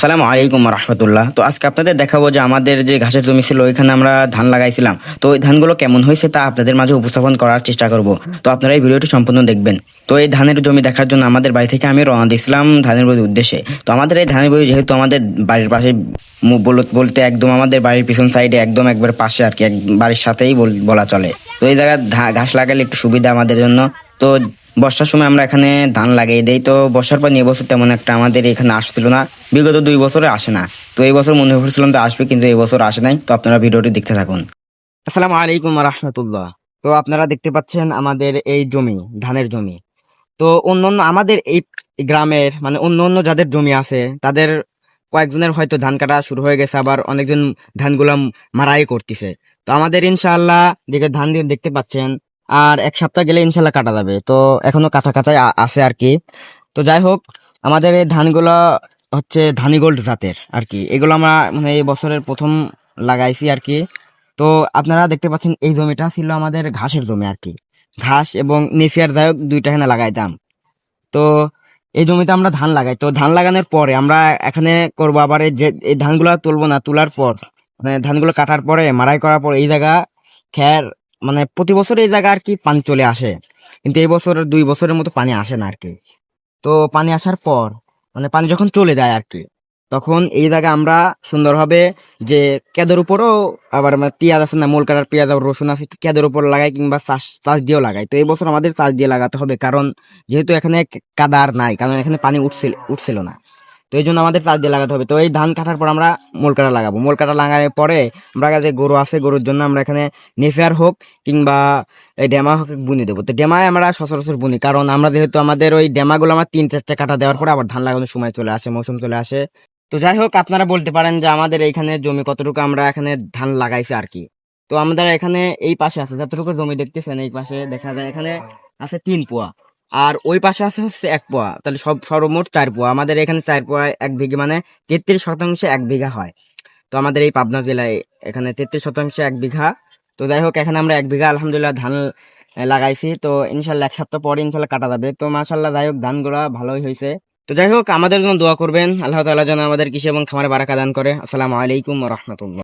আসসালামু আলাইকুম রহমতুল্লাহ। তো আজকে আপনাদের দেখাবো যে আমাদের যে ঘাসের জমি ছিল ওইখানে আমরা ধান লাগাইছিলাম। তো ওই ধানগুলো কেমন হয়েছে তা আপনাদের মাঝে উপস্থাপন করার চেষ্টা করব। তো আপনারা এই ভিডিওটি সম্পূর্ণ দেখবেন। তো এই ধানের জমি দেখার জন্য আমাদের বাড়ি থেকে আমি রওনা দিয়েছিলাম ধানের বইয়ের উদ্দেশ্যে। তো আমাদের এই ধানের বই যেহেতু আমাদের বাড়ির পাশে বলতে একদম আমাদের বাড়ির পিছন সাইডে একদম একবার পাশে আর কি, এক বাড়ির সাথেই বলা চলে। তো এই জায়গায় ঘাস লাগালে একটু সুবিধা আমাদের জন্য। তো বর্ষার সময় আমরা এখানে ধান লাগিয়ে দেই। তো বর্ষার পর নিয়ে বছর তেমন একটা আমাদের এখানে আসছিল না, বিগত 2 বছরে আসে না। তো এই বছর মনে করছিলাম যে আসবে, কিন্তু এই বছর আসে নাই। তো আপনারা ভিডিওটি দেখতে থাকুন। আসসালামু আলাইকুম রহমতুল্লাহ। তো আপনারা দেখতে পাচ্ছেন আমাদের এই জমি, ধানের জমি। তো অন্যান্য আমাদের এই গ্রামের মানে অন্য যাদের জমি আছে তাদের কয়েকজনের হয়তো ধান কাটা শুরু হয়ে গেছে, আবার অনেকজন ধানগুলা মারাই করতেছে। তো আমাদের ইনশাআল্লাহ দিকে ধান দিয়ে দেখতে পাচ্ছেন আর এক সপ্তাহ গেলে ইনশাল্লাহ কাটা যাবে। তো এখনো কাঁচা কাঁচাই আছে আর কি। তো যাই হোক, আমাদের এই ধানগুলো হচ্ছে ধানি গোল্ড জাতের আর কি। এগুলো আমরা মানে এই বছরের প্রথম লাগাইছি আর কি। তো আপনারা দেখতে পাচ্ছেন এই জমিটা ছিল আমাদের ঘাসের জমি আর কি। ঘাস এবং নেপিয়ার দায়ক দুইটা এখানে লাগাইতাম। তো এই জমিতে আমরা ধান লাগাই। তো ধান লাগানোর পরে আমরা এখানে করবো আবার এই ধানগুলো তুলবো না, তোলার পর মানে ধানগুলো কাটার পরে মাড়াই করার পর এই জায়গা খ্যার মানে প্রতি বছর এই জায়গা আর কি পানি চলে আসে, কিন্তু এই বছর 2 বছরের মতো পানি আসে না আর কি। তো পানি আসার পর মানে পানি যখন চলে যায় আর কি, তখন এই জায়গা আমরা সুন্দরভাবে যে কেদের উপরও আবার মানে পেঁয়াজ আছে না, মোল কাটার পেঁয়াজ আর রসুন আছে, কেদের উপর লাগাই কিংবা চাষ চাষ দিয়েও লাগাই। তো এই বছর আমাদের চাষ দিয়ে লাগাতে হবে, কারণ যেহেতু এখানে কাদার নাই, কারণ এখানে পানি উঠছিল না। তো এই জন্য আমাদের চাষ দিয়ে লাগাতে হবে। তো এই ধান কাটার পর আমরা মোল কাটা লাগাবো। মোল কাটা লাগানোর পরে আমরা যে গরু আছে, গরুর জন্য আমরা এখানে নেফিয়ার হোক কিংবা এই ডেমা হোক বুনি দেবো। তো ডেমায় আমরা সচরাচর বুনি, কারণ আমরা যেহেতু আমাদের ওই ডেমাগুলো আমার 3-4টা কাটা দেওয়ার পরে আবার ধান লাগানোর সময় চলে আসে, মৌসুম চলে আসে। তো যাই হোক, আপনারা বলতে পারেন যে আমাদের এইখানে জমি কতটুকু আমরা এখানে ধান লাগাইছি আর কি। তো আমাদের এখানে এই পাশে আছে যতটুকু জমি দেখতেছেন, এই পাশে দেখা যায় এখানে আছে 3 পোয়া, আর ওই পাশে আছে হচ্ছে 1 পোয়া। তাহলে সর্বমোট 4 পোয়া। আমাদের এখানে 4 পোয়া 1 বিঘে মানে 33% 1 বিঘা হয়। তো আমাদের এই পাবনা জেলায় এখানে 33% 1 বিঘা। তো যাই হোক, এখানে আমরা 1 বিঘা আলহামদুলিল্লাহ ধান লাগাইছি। তো ইনশাল্লাহ এক সপ্তাহ পরে ইনশাল্লাহ কাটা যাবে। তো মাশাল্লাহ যাই হোক, ধানগুলা ভালোই হয়েছে। তো যাই হোক, আমাদের জন্য দোয়া করবেন, আল্লাহ তাআলা যেন আমাদের কৃষি এবং খামারে বারাকা দান করে। আসসালামু আলাইকুম ওয়া রাহমাতুল্লাহ।